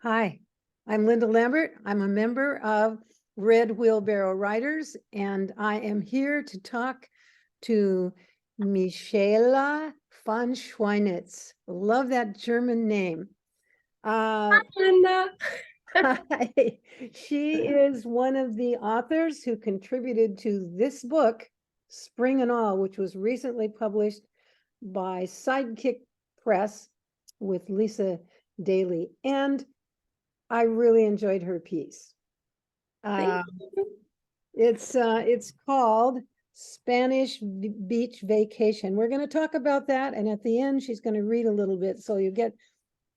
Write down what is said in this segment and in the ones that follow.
Hi, I'm Linda Lambert. I'm a member of Red Wheelbarrow Writers, and I am here to talk to Michaela von Schweinitz. Love that German name. Linda. She is one of the authors who contributed to this book, Spring and All, which was recently published by Sidekick Press with Lisa Daly. And I really enjoyed her piece. Thank you. It's called Spanish Beach Vacation. We're going to talk about that, and at the end, she's going to read a little bit, so you get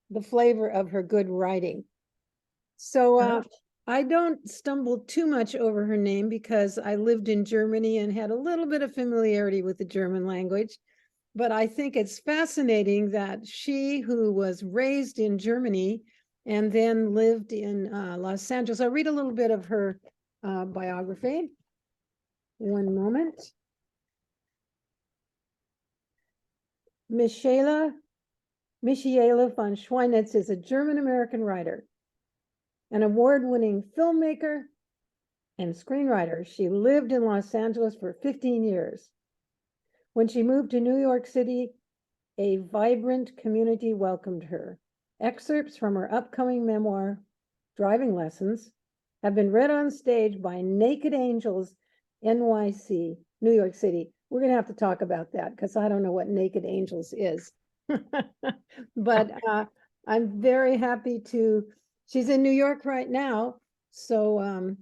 the flavor of her good writing. So I don't stumble too much over her name because I lived in Germany and had a little bit of familiarity with the German language. But I think it's fascinating that she, who was raised in Germany and then lived in Los Angeles. I'll read a little bit of her biography. One moment. Michaela von Schweinitz is a German-American writer, an award-winning filmmaker and screenwriter. She lived in Los Angeles for 15 years. When she moved to New York City, a vibrant community welcomed her. Excerpts from her upcoming memoir, Driving Lessons, have been read on stage by Naked Angels NYC, New York City. We're going to have to talk about that because I don't know what Naked Angels is. But I'm very happy she's in New York right now. So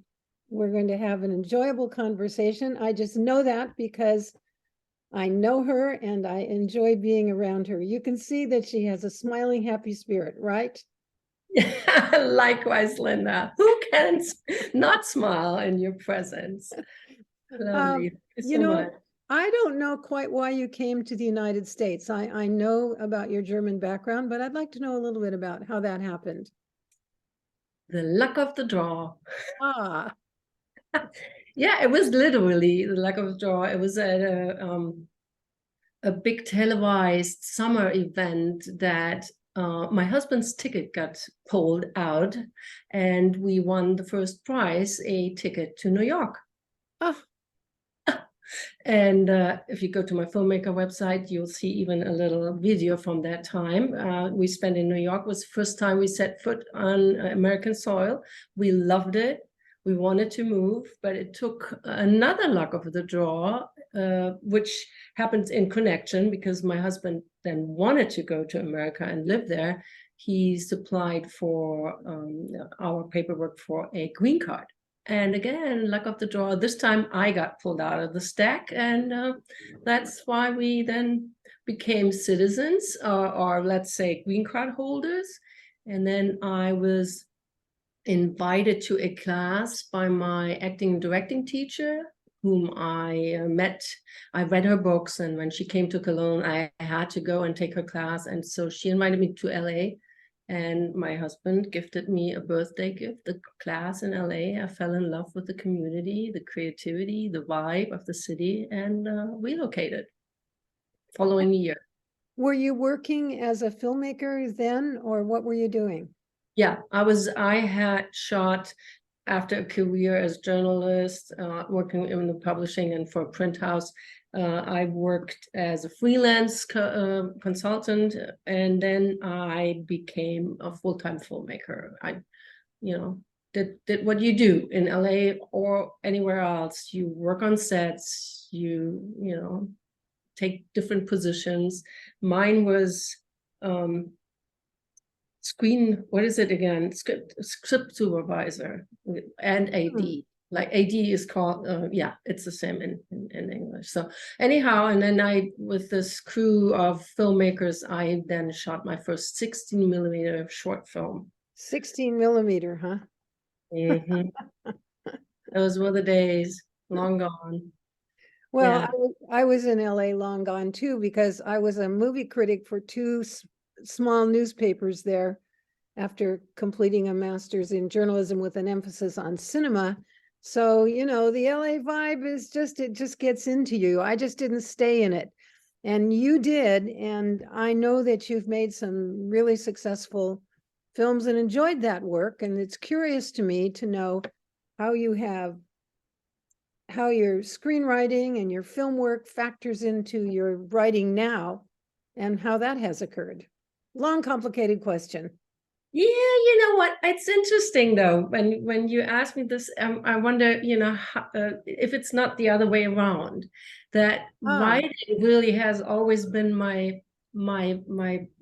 we're going to have an enjoyable conversation. I just know that because I know her and I enjoy being around her. You can see that she has a smiling, happy spirit, right? Likewise, Linda. Who can not smile in your presence? Lovely. Thank you so much. I don't know quite why you came to the United States. I know about your German background, but I'd like to know a little bit about how that happened. The luck of the draw. Ah. Yeah, it was literally the luck of the draw. It was at a big televised summer event that my husband's ticket got pulled out, and we won the first prize, a ticket to New York. Oh. And if you go to my filmmaker website, you'll see even a little video from that time. We spent in New York. It was the first time we set foot on American soil. We loved it. We wanted to move, but it took another luck of the draw, which happens in connection because my husband then wanted to go to America and live there. He supplied for our paperwork for a green card. And again, luck of the draw. This time I got pulled out of the stack, and that's why we then became citizens, or let's say green card holders. And then I was invited to a class by my acting and directing teacher, whom I met. I read her books, and when she came to Cologne, I had to go and take her class. And so she invited me to LA. And my husband gifted me a birthday gift, the class in LA. I fell in love with the community, the creativity, the vibe of the city, and relocated following year. Were you working as a filmmaker then, or what were you doing? Yeah, I had shot after a career as a journalist, working in the publishing and for a print house. I worked as a freelance consultant, and then I became a full-time filmmaker. I, did what you do in LA or anywhere else. You work on sets, you take different positions. Mine was what is it again? Script supervisor and AD. Like AD is called, yeah, it's the same in English. So anyhow, and then with this crew of filmmakers, I then shot my first 16 millimeter short film. 16 millimeter, huh? Mm-hmm. Those were the days, long gone. Well, yeah. I was in LA long gone too, because I was a movie critic for two small newspapers there after completing a master's in journalism with an emphasis on cinema. So, the LA vibe is it just gets into you. I just didn't stay in it. And you did. And I know that you've made some really successful films and enjoyed that work. And it's curious to me to know how your screenwriting and your film work factors into your writing now and how that has occurred. Long, complicated question. Yeah, you know what? It's interesting though. When you ask me this, I wonder, how, if it's not the other way around, that writing really has always been my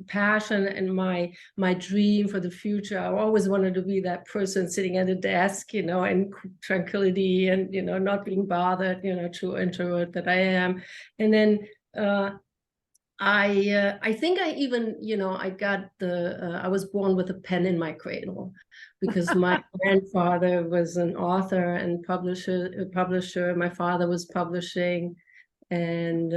passion and my dream for the future. I always wanted to be that person sitting at a desk, in tranquility and not being bothered, true introvert that I am. And then I think I even, I was born with a pen in my cradle because my grandfather was an author and publisher. My father was publishing, and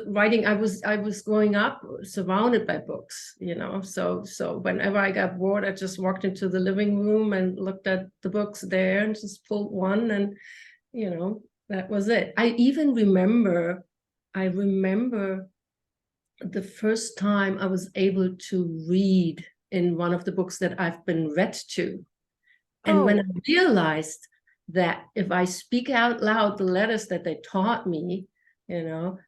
writing. I was growing up surrounded by books, So whenever I got bored, I just walked into the living room and looked at the books there and just pulled one, and that was it. I remember the first time I was able to read in one of the books that I've been read to. And when I realized that if I speak out loud the letters that they taught me,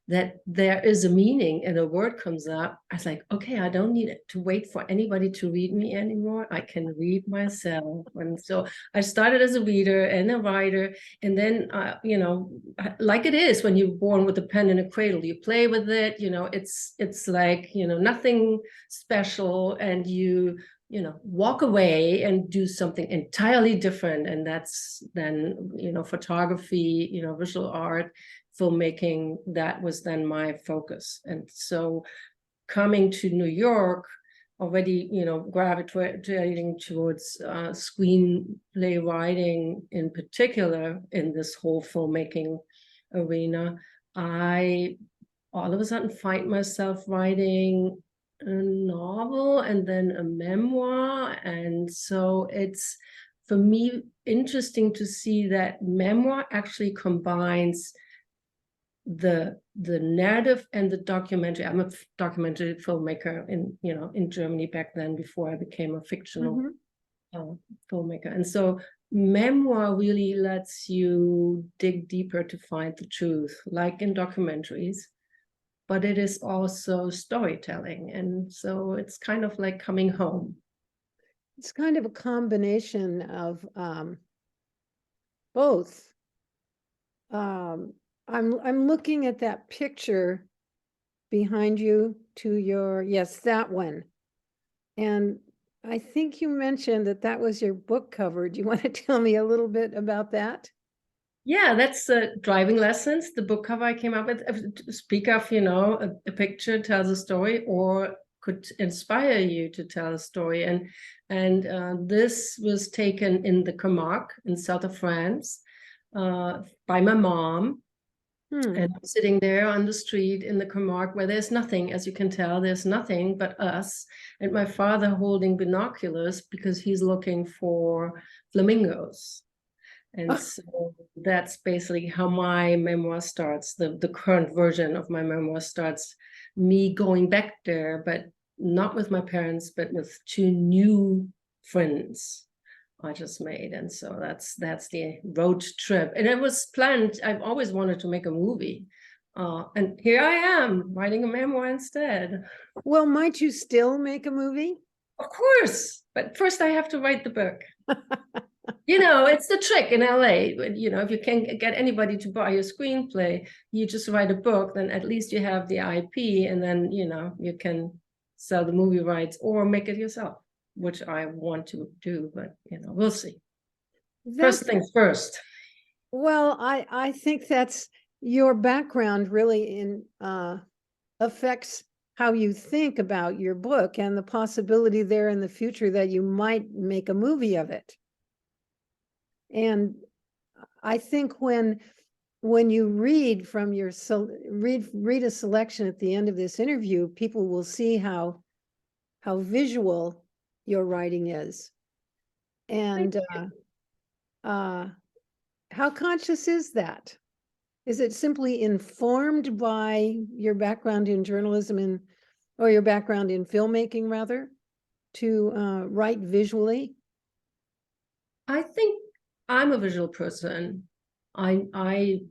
that there is a meaning and a word comes up, I was like, okay, I don't need to wait for anybody to read me anymore. I can read myself. And so I started as a reader and a writer. And then, like it is when you're born with a pen in a cradle, you play with it, it's like, nothing special, and you walk away and do something entirely different. And that's then, photography, visual art, filmmaking. That was then my focus. And so coming to New York, already, gravitating towards screenplay writing in particular in this whole filmmaking arena, I all of a sudden find myself writing a novel and then a memoir. And so it's, for me, interesting to see that memoir actually combines the narrative and the documentary. I'm a documentary filmmaker in Germany back then, before I became a fictional filmmaker. And so memoir really lets you dig deeper to find the truth, like in documentaries, but it is also storytelling. And so it's kind of like coming home. It's kind of a combination of both. I'm looking at that picture behind you to your, yes, that one. And I think you mentioned that was your book cover. Do you want to tell me a little bit about that? Yeah, that's Driving Lessons, the book cover I came up with. Speak of, a picture tells a story or could inspire you to tell a story. And this was taken in the Camargue in south of France by my mom. And I'm sitting there on the street in the Camargue where there's nothing, as you can tell, there's nothing but us. And my father holding binoculars because he's looking for flamingos. And so that's basically how my memoir starts. The current version of my memoir starts me going back there, but not with my parents, but with two new friends I just made. And so that's the road trip. And it was planned. I've always wanted to make a movie. And here I am writing a memoir instead. Well, might you still make a movie? Of course. But first I have to write the book. It's the trick in LA. If you can't get anybody to buy your screenplay, you just write a book, then at least you have the IP, and then, you can sell the movie rights or make it yourself, which I want to do, but, we'll see. First things first. Well, I think that's your background really affects how you think about your book and the possibility there in the future that you might make a movie of it. And I think when you read from your read a selection at the end of this interview, people will see how visual your writing is. And how conscious is that? Is it simply informed by your background in journalism or your background in filmmaking, rather? to write visually? I think I'm a visual person. I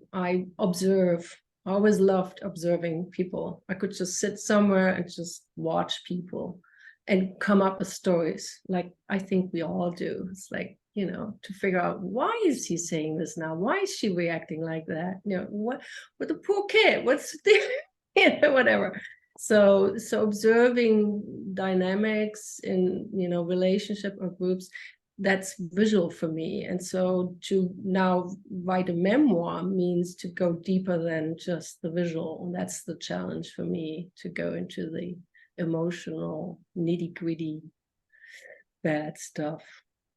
observe. I always loved observing people. I could just sit somewhere and just watch people and come up with stories. Like I think we all do. It's like, to figure out, why is he saying this now? Why is she reacting like that? What with the poor kid? What's the whatever. So observing dynamics in relationship or groups, that's visual for me. And so to now write a memoir means to go deeper than just the visual. And that's the challenge for me, to go into the emotional, nitty-gritty bad stuff.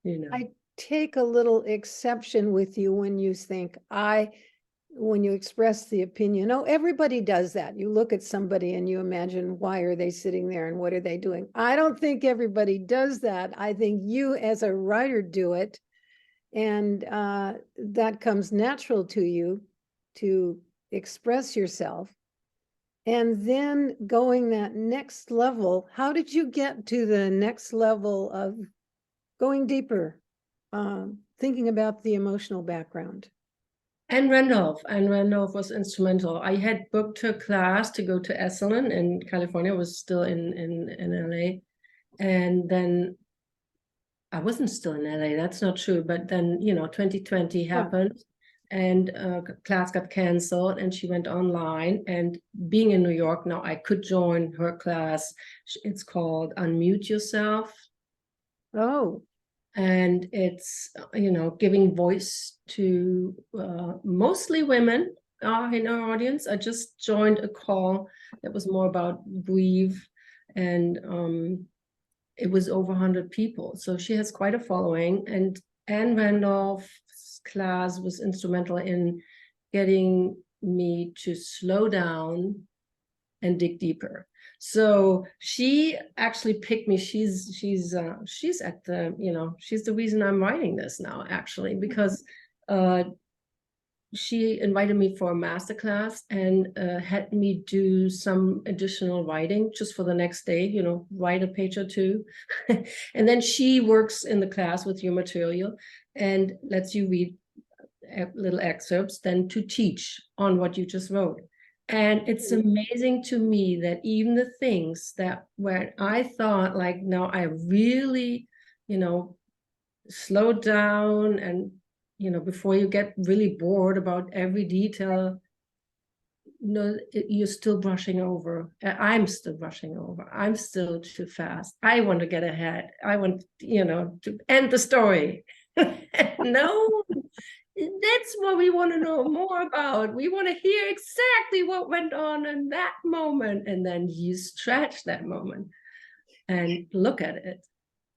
I take a little exception with you when you think when you express the opinion. Oh, everybody does that. You look at somebody and you imagine, why are they sitting there and what are they doing? I don't think everybody does that. I think you as a writer do it. And that comes natural to you to express yourself. And then going that next level, how did you get to the next level of going deeper, thinking about the emotional background? And Randolph was instrumental. I had booked her class to go to Esalen in California. I was still in LA. And then I wasn't still in LA, that's not true. But then, 2020 happened and class got canceled and she went online. And being in New York now, I could join her class. It's called Unmute Yourself. Oh. And it's, giving voice to mostly women in our audience. I just joined a call that was more about grief, and it was over 100 people. So she has quite a following. And Anne Randolph's class was instrumental in getting me to slow down and dig deeper. So she actually picked me. She's at the, she's the reason I'm writing this now, actually, because she invited me for a masterclass and had me do some additional writing just for the next day, write a page or two. And then she works in the class with your material and lets you read little excerpts, then to teach on what you just wrote. And it's amazing to me that even the things that when I thought, like, no, I really, slow down and, before you get really bored about every detail, you're still brushing over. I'm still brushing over. I'm still too fast. I want to get ahead. I want, to end the story. No, that's what we want to know more about. We want to hear exactly what went on in that moment. And then you stretch that moment and look at it.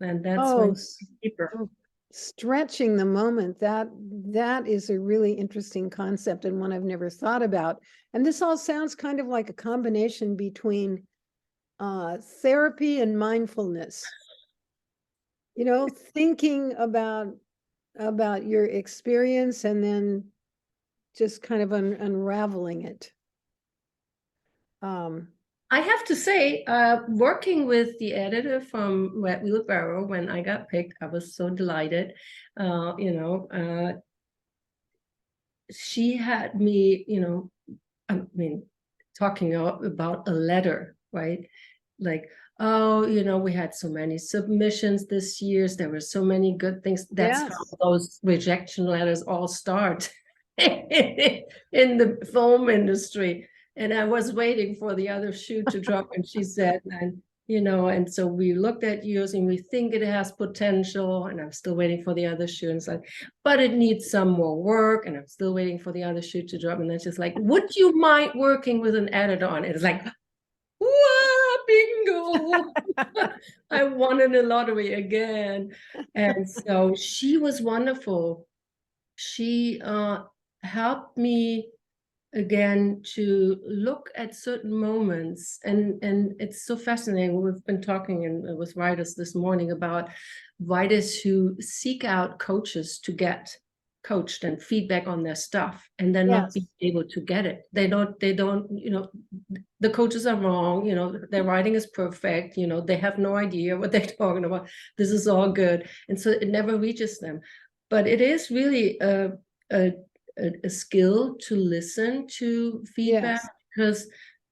And that's when it's deeper. Stretching the moment, that is a really interesting concept and one I've never thought about. And this all sounds kind of like a combination between therapy and mindfulness. Thinking about your experience and then just kind of unraveling it. I have to say, working with the editor from Wheelbarrow, when I got picked, I was so delighted. She had me, talking about a letter, right? Like, oh, we had so many submissions this year. There were so many good things. That's how those rejection letters all start in the film industry. And I was waiting for the other shoe to drop, and she said, and so we looked at yours and we think it has potential, and I'm still waiting for the other shoe. And it's like, but it needs some more work, and I'm still waiting for the other shoe to drop. And then she's like, would you mind working with an editor on it? It's like, whoa, bingo. I won in the lottery again. And so she was wonderful. She helped me again to look at certain moments, and it's so fascinating. We've been talking with writers this morning about writers who seek out coaches to get coached and feedback on their stuff, and then not be able to get it. They don't, the coaches are wrong, their writing is perfect, they have no idea what they're talking about. This is all good. And so it never reaches them. But it is really a skill to listen to feedback, because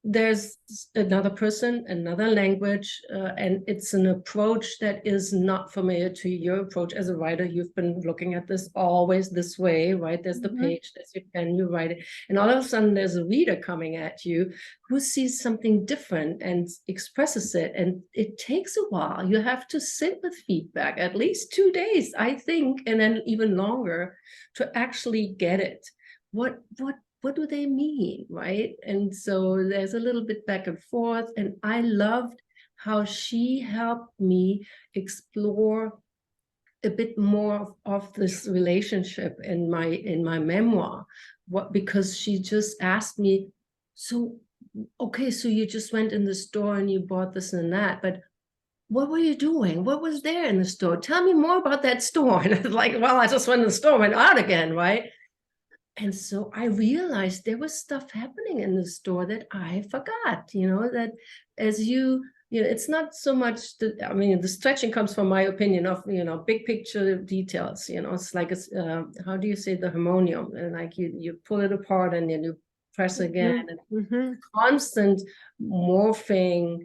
there's another person, another language, and it's an approach that is not familiar to your approach as a writer. You've been looking at this always this way, right? There's the page, there's your pen, you write it, and all of a sudden there's a reader coming at you who sees something different and expresses it, and it takes a while. You have to sit with feedback at least 2 days, I think, and then even longer, to actually get it. What do they mean, right? And so there's a little bit back and forth, and I loved how she helped me explore a bit more of this relationship in my memoir. Because she just asked me, so okay, so you just went in the store and you bought this and that, but what were you doing? What was there in the store? Tell me more about that store. And I was like, well, I just went in the store, went out again, right? And so I realized there was stuff happening in the store that I forgot, that as it's not so much the stretching comes from my opinion of, big picture details, it's like, how do you say, the harmonium, and like you pull it apart and then you press again, and constant morphing,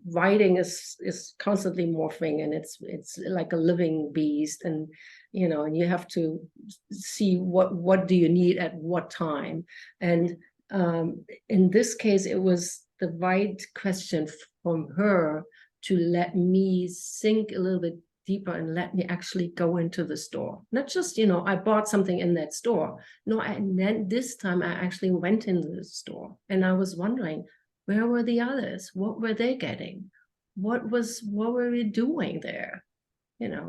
writing is constantly morphing, and it's like a living beast, and and you have to see what do you need at what time. And in this case, it was the right question from her to let me sink a little bit deeper and let me actually go into the store. Not just, I bought something in that store. No, and then this time I actually went into the store, and I was wondering, where were the others? What were they getting? What were we doing there?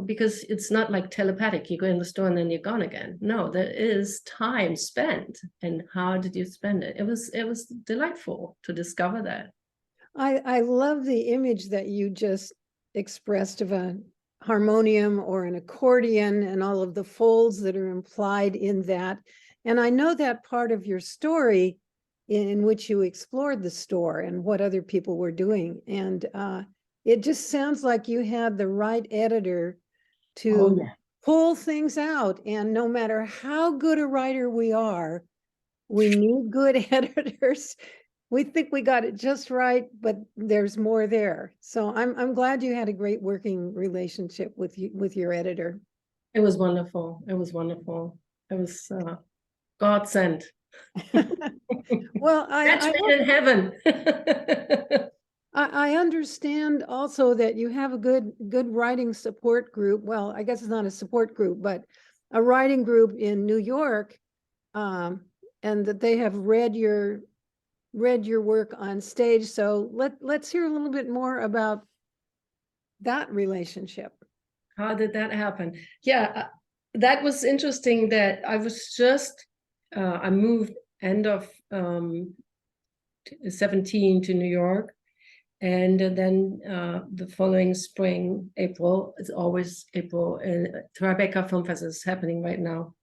Because it's not like telepathic. You go in the store and then you're gone again. No, there is time spent. And how did you spend it? It was delightful to discover that. I love the image that you just expressed of a harmonium or an accordion and all of the folds that are implied in that. And I know that part of your story in which you explored the store and what other people were doing. And it just sounds like you had the right editor to pull things out. And no matter how good a writer we are, we need good editors. We think we got it just right, but there's more there. So I'm glad you had a great working relationship with your editor. It was wonderful. It was wonderful. It was God sent. Well, that's in heaven. I understand also that you have a good writing support group. Well, I guess it's not a support group, but a writing group in New York, and that they have read your work on stage. So let's hear a little bit more about that relationship. How did that happen? Yeah, that was interesting. That I was just I moved end of 17 to New York. And then the following spring, April, it's always April, Tribeca Film Fest is happening right now.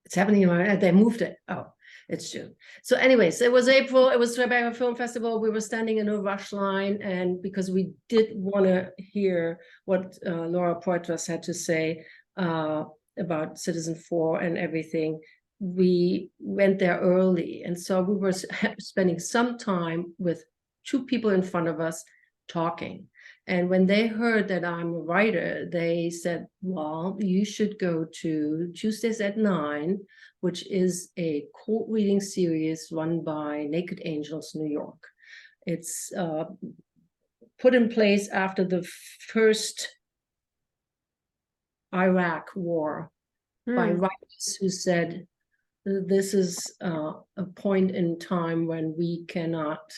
It's happening right now. They moved it. Oh, it's June. So anyways, it was April. It was Tribeca Film Festival. We were standing in a rush line, and because we did want to hear what Laura Poitras had to say about Citizen4 and everything, we went there early. And so we were spending some time with 2 people in front of us talking. And when they heard that I'm a writer, they said, well, you should go to Tuesdays at 9, which is a cold reading series run by Naked Angels New York. It's put in place after the first Iraq war by writers who said, this is a point in time when we cannot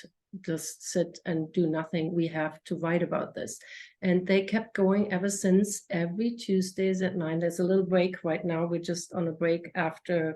just sit and do nothing. We have to write about this. And they kept going ever since, every Tuesdays at 9. There's a little break right now. We're just on a break after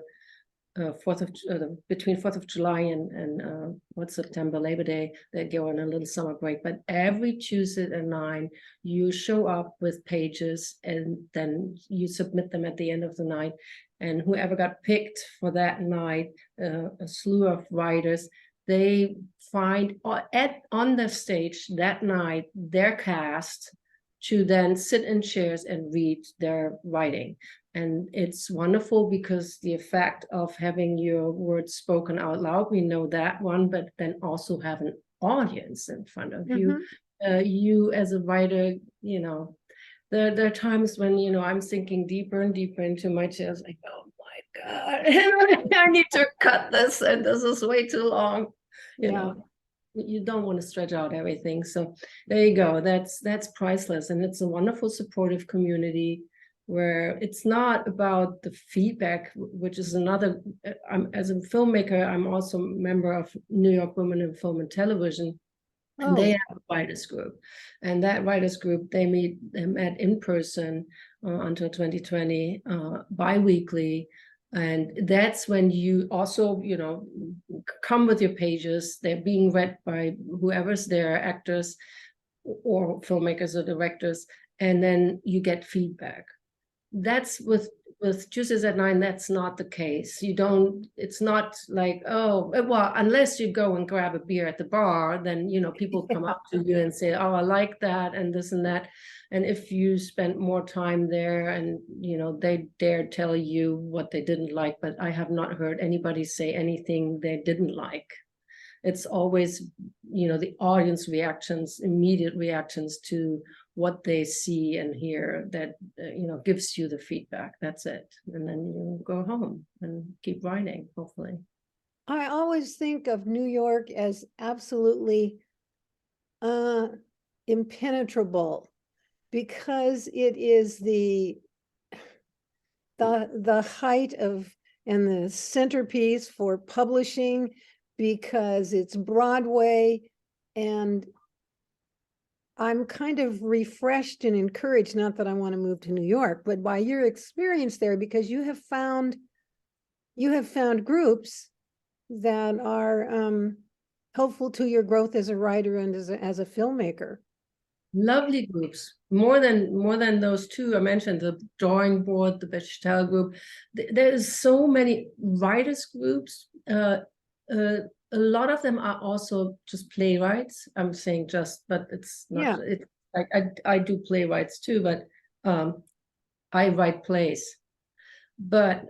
between 4th of July and what's September, Labor Day, they go on a little summer break. But every Tuesday at 9, you show up with pages and then you submit them at the end of the night. And whoever got picked for that night, a slew of writers, they find on the stage that night their cast to then sit in chairs and read their writing. And it's wonderful because the effect of having your words spoken out loud, we know that one, but then also have an audience in front of you. You as a writer, there are times when, I'm sinking deeper and deeper into my chairs, like, oh my God, I need to cut this, and this is way too long. You don't want to stretch out everything. So there you go. That's priceless. And it's a wonderful supportive community where it's not about the feedback, which is another, as a filmmaker, I'm also a member of New York Women in Film and Television. And they have a writers group. And that writers group, they met in person until 2020, bi-weekly. And that's when you also, come with your pages. They're being read by whoever's there, actors or filmmakers or directors, and then you get feedback. That's with Tuesdays at 9, that's not the case. It's not like, oh, well, unless you go and grab a beer at the bar, then, people come up to you and say, oh, I like that, and this and that. And if you spend more time there and, they dare tell you what they didn't like, but I have not heard anybody say anything they didn't like. It's always, the audience reactions, immediate reactions to what they see and hear that, gives you the feedback. That's it. And then you go home and keep writing, hopefully. I always think of New York as absolutely impenetrable because it is the height of and the centerpiece for publishing, because it's Broadway, and I'm kind of refreshed and encouraged, not that I want to move to New York, but by your experience there, because you have found groups that are helpful to your growth as a writer and as a filmmaker. Lovely groups, more than those two I mentioned, the drawing board, the Bechtel group. There's so many writers groups. A lot of them are also just playwrights. I'm saying just, but it's not. It's like I do playwrights too, but I write plays. But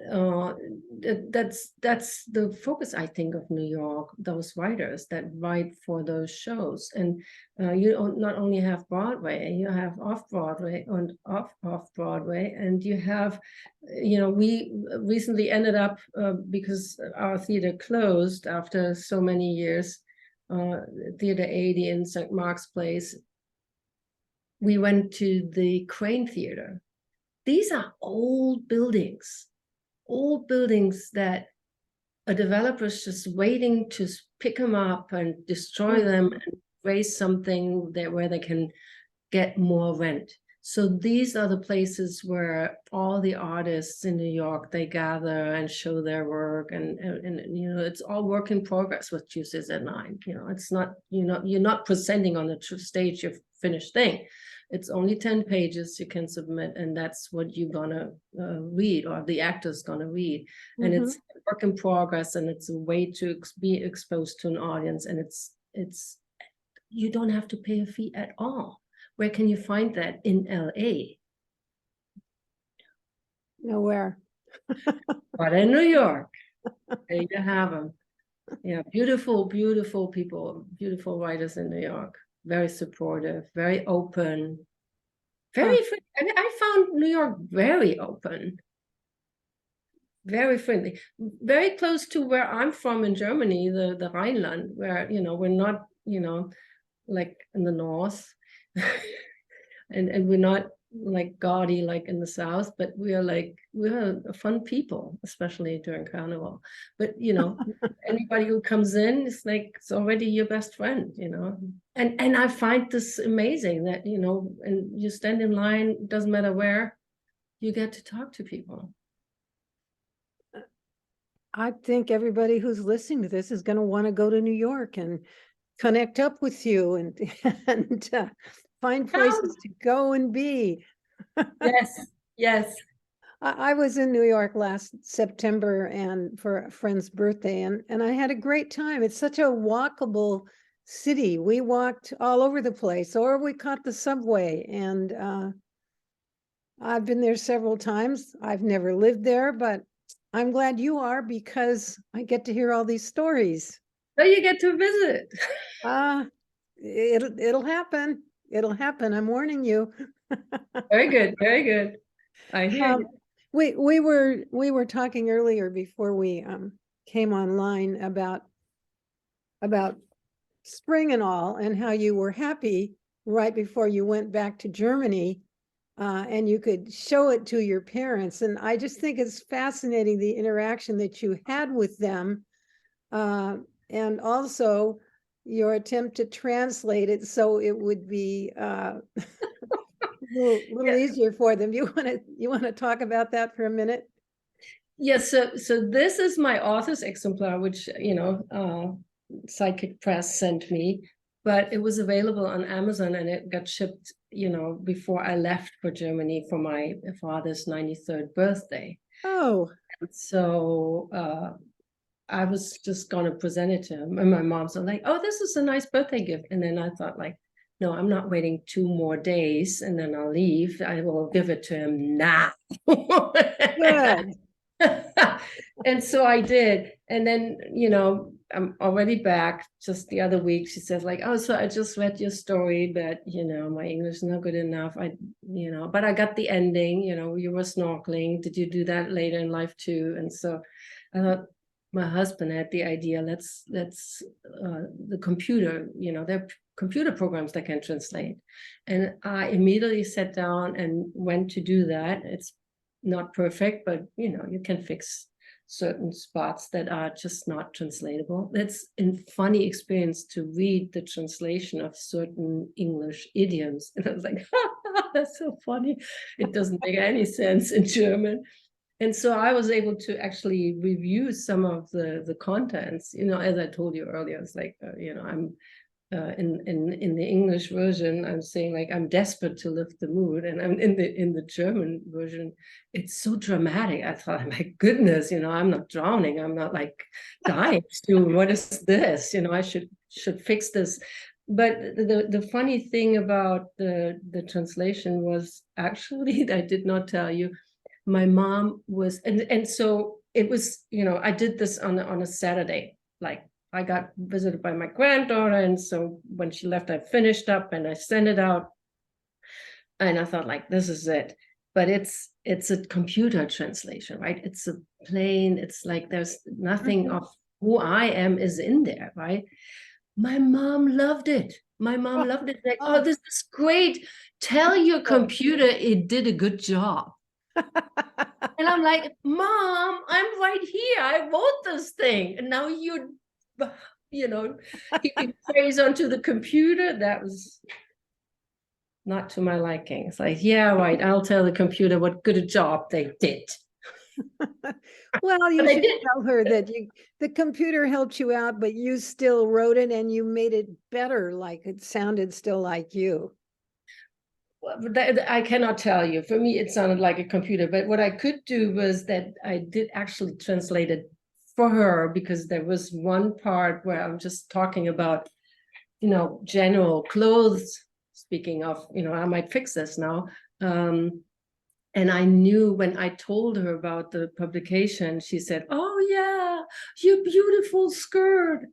that's the focus, I think, of New York, those writers that write for those shows. And you not only have Broadway, you have off-Broadway and off-Broadway, and you have, we recently ended up, because our theater closed after so many years, Theater 80 in St. Mark's Place, we went to the Crane Theater. These are old buildings that a developer's just waiting to pick them up and destroy them and raise something where they can get more rent. So these are the places where all the artists in New York, they gather and show their work, and it's all work in progress with Tuesdays at 9. It's not, you're not presenting on the stage your finished thing. It's only 10 pages you can submit, and that's what you're gonna read, or the actor's gonna read. And it's work in progress, and it's a way to be exposed to an audience, and it's you don't have to pay a fee at all. Where can you find that in LA? Nowhere. But in New York, there you have them. Yeah, beautiful, beautiful people, beautiful writers in New York. Very supportive, very open, very friendly. I mean, I found New York very open, very friendly, very close to where I'm from in Germany, the Rhineland, where, we're not, like in the north, and we're not like gaudy like in the south, but we're fun people, especially during Carnival. But anybody who comes in, it's already your best friend, and I find this amazing that and you stand in line, doesn't matter where, you get to talk to people. I think everybody who's listening to this is going to want to go to New York and connect up with you and and find places Come. to go and be. Yes, yes. I was in New York last September and for a friend's birthday, and I had a great time. It's such a walkable city. We walked all over the place, or we caught the subway, and I've been there several times. I've never lived there, but I'm glad you are because I get to hear all these stories. So you get to visit. Ah, it'll happen. It'll happen. I'm warning you. Very good, very good. I hear Um, you. we were talking earlier before we came online about spring and all, and how you were happy right before you went back to Germany, and you could show it to your parents. And I just think it's fascinating the interaction that you had with them, uh, and also your attempt to translate it so it would be little Yeah. easier for them. You want to talk about that for a minute? Yes, so this is my author's exemplar, which Sidekick Press sent me, but it was available on Amazon and it got shipped, before I left for Germany for my father's 93rd birthday. Oh, So I was just gonna present it to him, and my mom's like, "Oh, this is a nice birthday gift." And then I thought, like, no, I'm not waiting 2 more days and then I'll leave. I will give it to him now. good. And so I did. And then, I'm already back just the other week. She says, like, "Oh, so I just read your story, but my English is not good enough. But I got the ending, you were snorkeling. Did you do that later in life too?" And so I thought, my husband had the idea, let's the computer, there are computer programs that can translate. And I immediately sat down and went to do that. It's not perfect, but you can fix certain spots that are just not translatable. That's a funny experience to read the translation of certain English idioms. And I was like, that's so funny. It doesn't make any sense in German. And so I was able to actually review some of the contents. As I told you earlier, it's like I'm in the English version, I'm saying, like, I'm desperate to lift the mood, and I'm in the German version, it's so dramatic. I thought, my goodness, I'm not drowning, I'm not like dying soon. What is this? I should fix this. But the funny thing about the translation was actually, I did not tell you, my mom was, and so it was, I did this on a Saturday. Like, I got visited by my granddaughter, and so when she left, I finished up and I sent it out, and I thought, like, this is it. But it's a computer translation, right? It's a plain, it's like there's nothing of who I am is in there, right? My mom loved it. My mom loved it. Like, oh, Oh. this is great. Tell your computer it did a good job. And I'm like, Mom, I'm right here. I wrote this thing. And now heaping praise onto the computer. That was not to my liking. It's like, yeah, right. I'll tell the computer what good a job they did. Well, you But I should did. tell her that the computer helped you out, but you still wrote it and you made it better, like it sounded still like you. I cannot tell you. For me, it sounded like a computer. But what I could do was that I did actually translate it for her, because there was one part where I'm just talking about, general clothes. Speaking of, I might fix this now. And I knew when I told her about the publication, she said, "Oh, yeah, your beautiful skirt."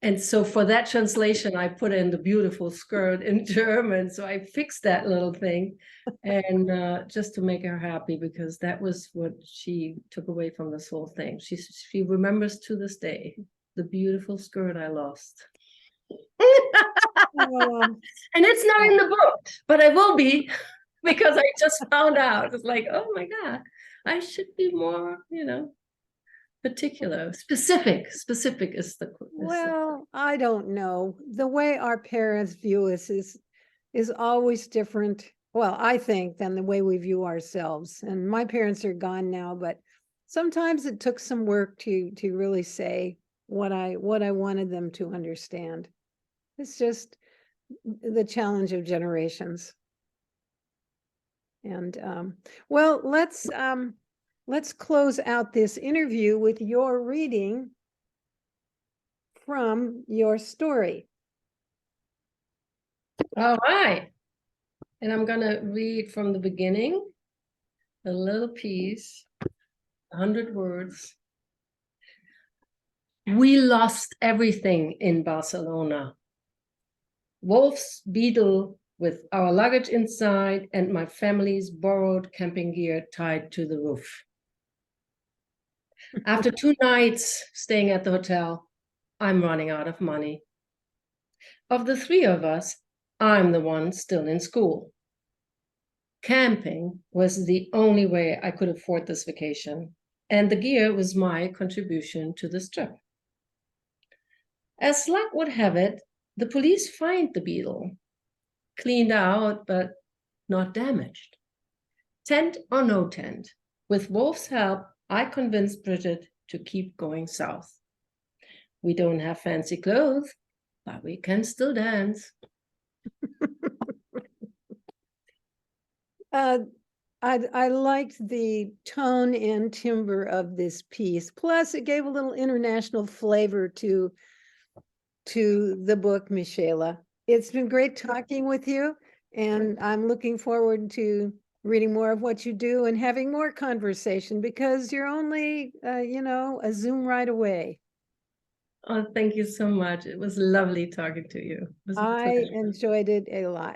And so for that translation, I put in the beautiful skirt in German. So I fixed that little thing, and just to make her happy, because that was what she took away from this whole thing. She remembers to this day the beautiful skirt I lost. Oh, And it's not in the book, but I will be, because I just found out. It's like, oh my God, I should be more, particular. Specific is the. well, I don't know. The way our parents view us is always different. Well, I think than the way we view ourselves. And my parents are gone now, but sometimes it took some work to really say what I wanted them to understand. It's just the challenge of generations. And well, let's close out this interview with your reading from your story. All right. And I'm going to read from the beginning, a little piece, 100 words. We lost everything in Barcelona. Wolf's Beetle with our luggage inside and my family's borrowed camping gear tied to the roof. After 2 nights staying at the hotel, I'm running out of money. Of the 3 of us, I'm the one still in school. Camping was the only way I could afford this vacation, and the gear was my contribution to this trip. As luck would have it, the police find the Beetle, cleaned out but not damaged. Tent or no tent, with Wolf's help, I convinced Bridget to keep going south. We don't have fancy clothes, but we can still dance. I liked the tone and timbre of this piece. Plus, it gave a little international flavor to the book, Michaela. It's been great talking with you, and I'm looking forward to reading more of what you do and having more conversation, because you're only, a Zoom ride away. Oh, thank you so much. It was lovely talking to you. It was a I pleasure. enjoyed it a lot.